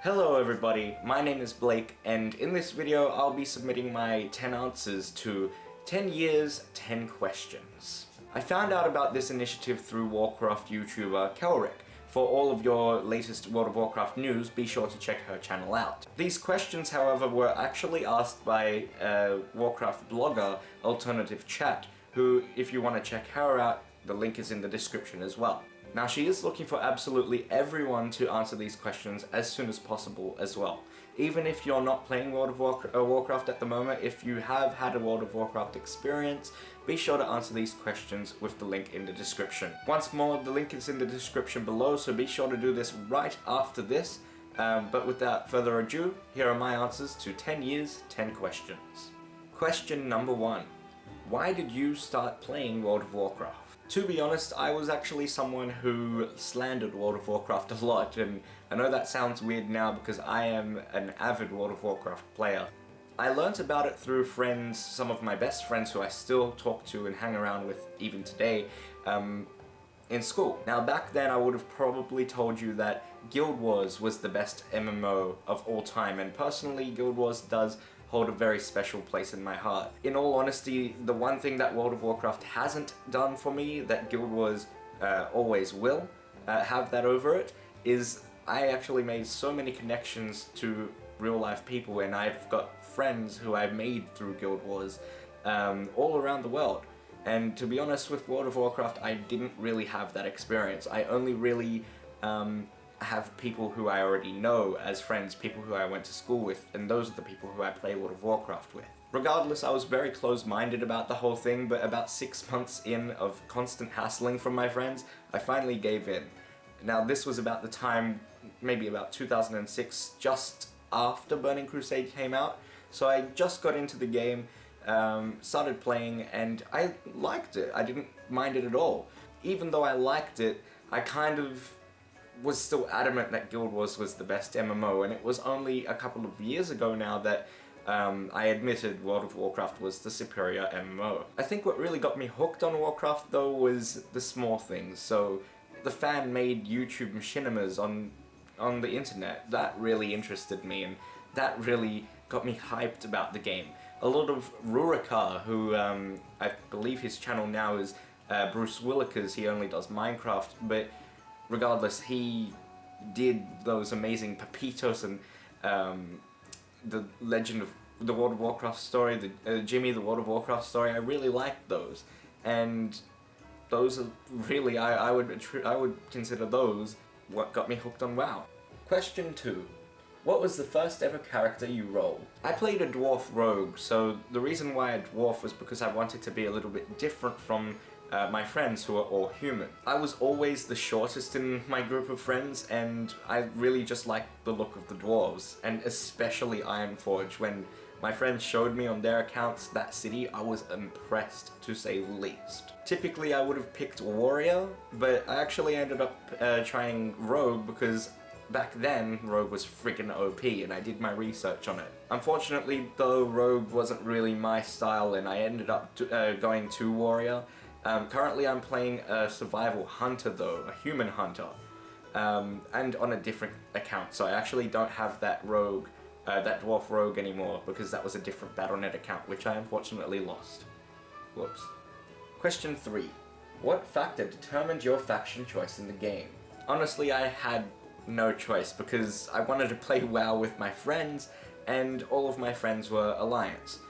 Hello everybody, my name is Blake, and in this video I'll be submitting my 10 answers to 10 years, 10 questions. I found out about this initiative through Warcraft YouTuber Kelric. For all of your latest World of Warcraft news, be sure to check her channel out. These questions, however, were actually asked by a Warcraft blogger, Alternative Chat, who, if you want to check her out, the link is in the description as well. Now, she is looking for absolutely everyone to answer these questions as soon as possible as well. Even if you're not playing World of Warcraft at the moment, if you have had a World of Warcraft experience, be sure to answer these questions with the link in the description. Once more, the link is in the description below, so be sure to do this right after this. But without further ado, here are my answers to 10 years, 10 questions. Question number 1. Why did you start playing World of Warcraft? To be honest, I was actually someone who slandered World of Warcraft a lot, and I know that sounds weird now because I am an avid World of Warcraft player. I learnt about it through friends, some of my best friends who I still talk to and hang around with even today, in school. Now back then I would have probably told you that Guild Wars was the best MMO of all time, and personally Guild Wars does hold a very special place in my heart. In all honesty, the one thing that World of Warcraft hasn't done for me, that Guild Wars always will have that over it, is I actually made so many connections to real life people, and I've got friends who I've made through Guild Wars all around the world. And to be honest, with World of Warcraft, I didn't really have that experience. I only really have people who I already know as friends, people who I went to school with, and those are the people who I play World of Warcraft with. Regardless, I was very close-minded about the whole thing, but about 6 months in of constant hassling from my friends, I finally gave in. Now this was about the time, maybe about 2006, just after Burning Crusade came out, so I just got into the game, started playing, and I liked it. I didn't mind it at all. Even though I liked it, I kind of was still adamant that Guild Wars was the best MMO, and it was only a couple of years ago now that I admitted World of Warcraft was the superior MMO. I think what really got me hooked on Warcraft though was the small things. So the fan-made YouTube machinimas on the internet, that really interested me, and that really got me hyped about the game. A lot of Rurikar, who I believe his channel now is Bruce Willikers, he only does Minecraft, but regardless, he did those amazing Papitos and the Legend of the World of Warcraft story, the Jimmy the World of Warcraft story. I really liked those, and those are really, I would consider those what got me hooked on WoW. Question 2. What was the first ever character you rolled? I played a dwarf rogue, so the reason why a dwarf was because I wanted to be a little bit different from my friends who are all human. I was always the shortest in my group of friends, and I really just liked the look of the dwarves, and especially Ironforge. When my friends showed me on their accounts that city, I was impressed, to say the least. Typically I would have picked warrior, but I actually ended up trying rogue because back then, Rogue was freaking OP, and I did my research on it. Unfortunately, though, Rogue wasn't really my style, and I ended up going to Warrior. Currently, I'm playing a survival hunter, though, a human hunter, and on a different account, so I actually don't have that Rogue, that Dwarf Rogue anymore, because that was a different Battle.net account, which I unfortunately lost. Whoops. Question 3. What factor determined your faction choice in the game? Honestly, I had no choice, because I wanted to play WoW with my friends, and all of my friends were Alliance.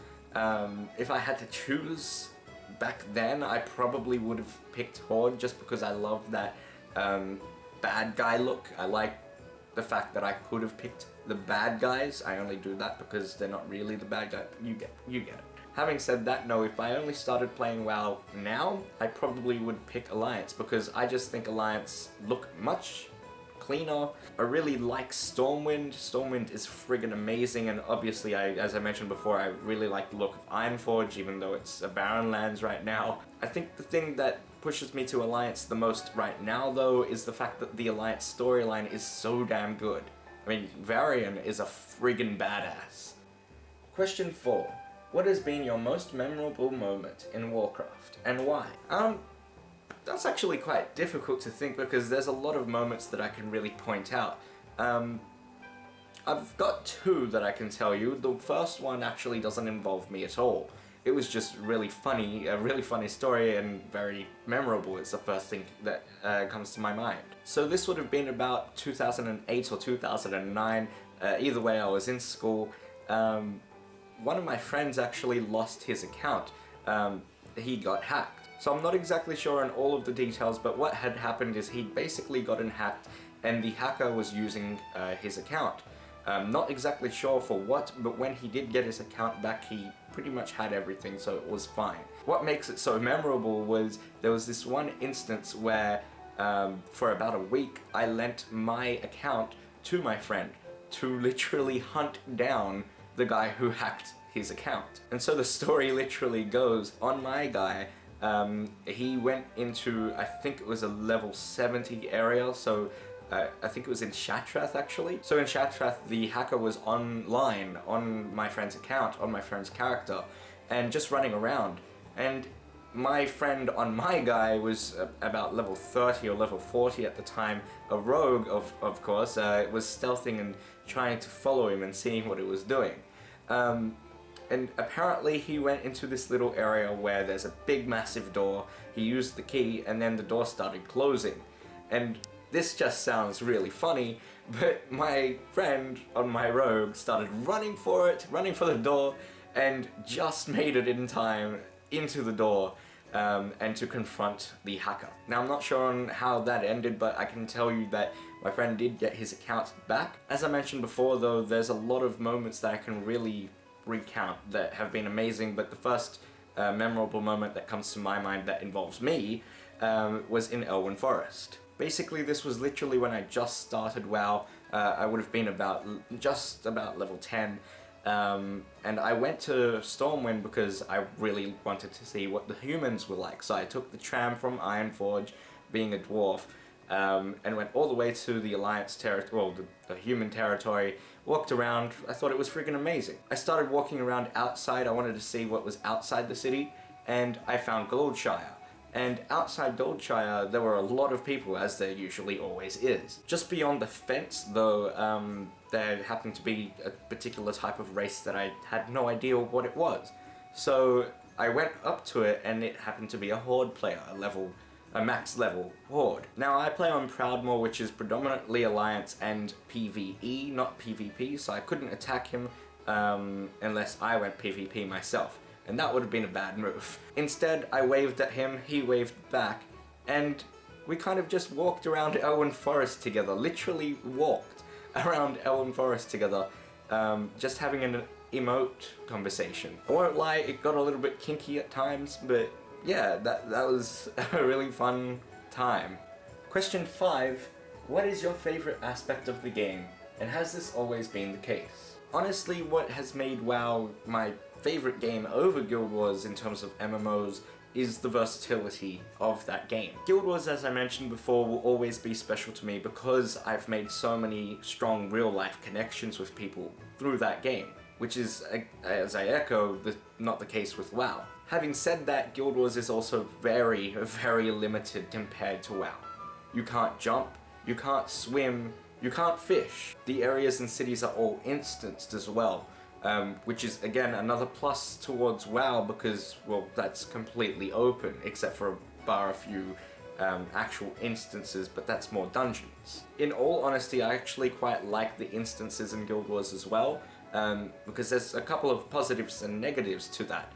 If I had to choose back then, I probably would have picked Horde, just because I love that bad guy look. I like the fact that I could have picked the bad guys. I only do that because they're not really the bad guy. You get it. Having said that, no, if I only started playing WoW now, I probably would pick Alliance, because I just think Alliance look much cleaner. I really like Stormwind. Stormwind is friggin' amazing, and obviously, as I mentioned before, I really like the look of Ironforge, even though it's a barren lands right now. I think the thing that pushes me to Alliance the most right now, though, is the fact that the Alliance storyline is so damn good. I mean, Varian is a friggin' badass. Question 4. What has been your most memorable moment in Warcraft, and why? That's actually quite difficult to think, because there's a lot of moments that I can really point out. I've got two that I can tell you. The first one actually doesn't involve me at all. It was just really funny, a really funny story and very memorable. It's the first thing that comes to my mind. So this would have been about 2008 or 2009. Either way, I was in school. One of my friends actually lost his account. He got hacked. So I'm not exactly sure on all of the details, but what had happened is he'd basically gotten hacked and the hacker was using his account. Not exactly sure for what, but when he did get his account back, he pretty much had everything, so it was fine. What makes it so memorable was there was this one instance where for about a week I lent my account to my friend to literally hunt down the guy who hacked his account. And so the story literally goes, on my guy, he went into, I think it was a level 70 area, so I think it was in Shatrath actually. So in Shatrath, the hacker was online on my friend's account, on my friend's character, and just running around. And my friend on my guy was about level 30 or level 40 at the time, a rogue of course, was stealthing and trying to follow him and seeing what it was doing. And apparently he went into this little area where there's a big massive door. He used the key and then the door started closing. And this just sounds really funny, but my friend on my rogue started running for it, running for the door, and just made it in time into the door and to confront the hacker. Now I'm not sure on how that ended, but I can tell you that my friend did get his account back. As I mentioned before though, there's a lot of moments that I can really recount that have been amazing, but the first memorable moment that comes to my mind that involves me was in Elwyn Forest. Basically, this was literally when I just started WoW. I would have been just about level 10, and I went to Stormwind because I really wanted to see what the humans were like. So I took the tram from Ironforge, being a dwarf, and went all the way to the Alliance territory, well, the human territory, walked around. I thought it was freaking amazing. I started walking around outside. I wanted to see what was outside the city, and I found Goldshire. And outside Goldshire, there were a lot of people, as there usually always is. Just beyond the fence, though, there happened to be a particular type of race that I had no idea what it was. So I went up to it, and it happened to be a Horde player, a max level Horde. Now I play on Proudmoore, which is predominantly Alliance and PvE, not PvP, so I couldn't attack him unless I went PvP myself. And that would have been a bad move. Instead, I waved at him, he waved back, and we kind of just walked around Elwyn Forest together, literally walked around Elwyn Forest together, just having an emote conversation. I won't lie, it got a little bit kinky at times, but yeah, that was a really fun time. Question 5, what is your favorite aspect of the game, and has this always been the case? Honestly, what has made WoW my favorite game over Guild Wars in terms of MMOs is the versatility of that game. Guild Wars, as I mentioned before, will always be special to me because I've made so many strong real-life connections with people through that game, which is, as I echo, not the case with WoW. Having said that, Guild Wars is also very, very limited compared to WoW. You can't jump, you can't swim, you can't fish. The areas and cities are all instanced as well. Which is, again, another plus towards WoW because, well, that's completely open, except for a few actual instances, but that's more dungeons. In all honesty, I actually quite like the instances in Guild Wars as well, because there's a couple of positives and negatives to that.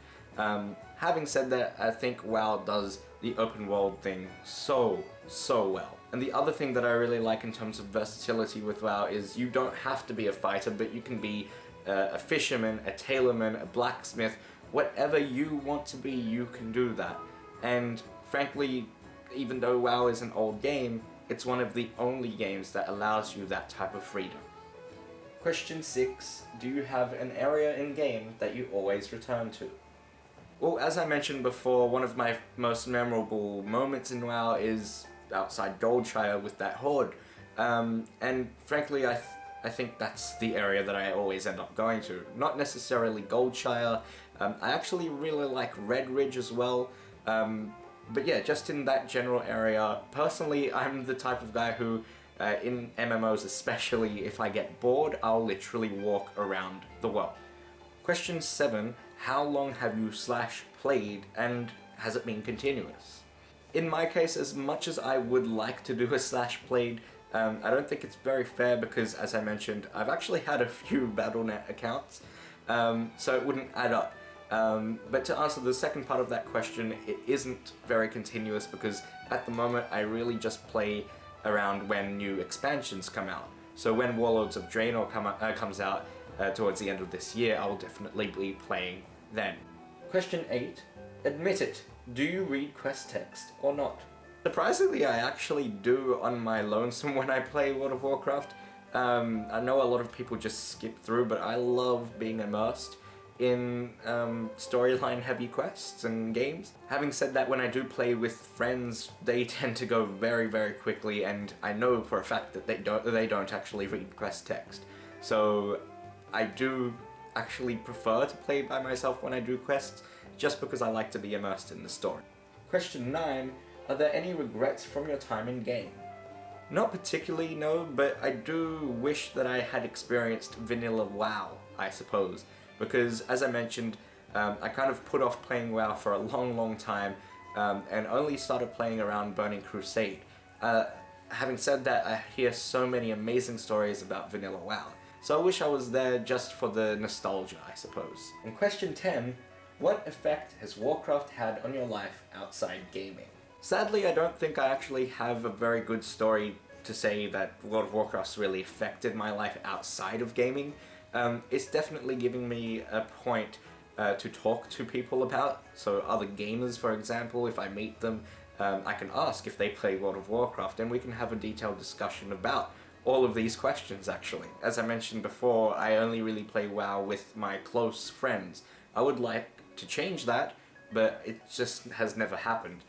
Having said that, I think WoW does the open world thing so well. And the other thing that I really like in terms of versatility with WoW is you don't have to be a fighter, but you can be a fisherman, a tailorman, a blacksmith, whatever you want to be, you can do that. And frankly, even though WoW is an old game, it's one of the only games that allows you that type of freedom. Question 6, do you have an area in-game that you always return to? Well, as I mentioned before, one of my most memorable moments in WoW is outside Goldshire with that Horde. And frankly, I think that's the area that I always end up going to. Not necessarily Goldshire. I actually really like Red Ridge as well. But yeah, just in that general area. Personally, I'm the type of guy who in MMOs especially, if I get bored, I'll literally walk around the world. Question 7, how long have you /played and has it been continuous? In my case, as much as I would like to do a /played, I don't think it's very fair because, as I mentioned, I've actually had a few Battle.net accounts, so it wouldn't add up. But to answer the second part of that question, it isn't very continuous because at the moment I really just play around when new expansions come out. So when Warlords of Draenor comes out towards the end of this year, I'll definitely be playing then. Question 8. Admit it, do you read quest text or not? Surprisingly, I actually do on my lonesome when I play World of Warcraft. I know a lot of people just skip through, but I love being immersed in storyline heavy quests and games. Having said that, when I do play with friends, they tend to go very, very quickly, and I know for a fact that they don't actually read quest text. So I do actually prefer to play by myself when I do quests, just because I like to be immersed in the story. Question 9, are there any regrets from your time in game? Not particularly, no, but I do wish that I had experienced vanilla WoW, I suppose. Because, as I mentioned, I kind of put off playing WoW for a long time, and only started playing around Burning Crusade. Having said that, I hear so many amazing stories about vanilla WoW, so I wish I was there just for the nostalgia, I suppose. And question 10, what effect has Warcraft had on your life outside gaming? Sadly, I don't think I actually have a very good story to say that World of Warcraft's really affected my life outside of gaming. It's definitely giving me a point to talk to people about. So other gamers, for example, if I meet them, I can ask if they play World of Warcraft and we can have a detailed discussion about all of these questions actually. As I mentioned before, I only really play WoW with my close friends. I would like to change that, but it just has never happened.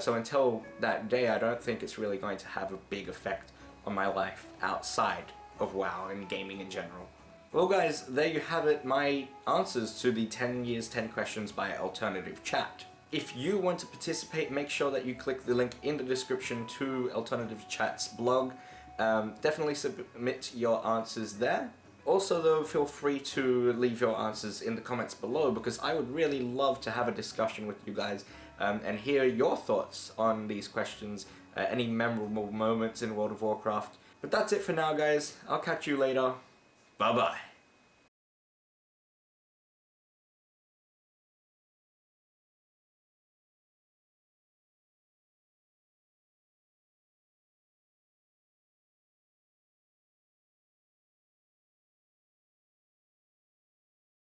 So until that day, I don't think it's really going to have a big effect on my life outside of WoW and gaming in general. Well guys, there you have it, my answers to the 10 years 10 questions by Alternative Chat. If you want to participate, make sure that you click the link in the description to Alternative Chat's blog. Definitely submit your answers there. Also though, feel free to leave your answers in the comments below because I would really love to have a discussion with you guys and hear your thoughts on these questions, any memorable moments in World of Warcraft. But that's it for now guys, I'll catch you later. Bye bye.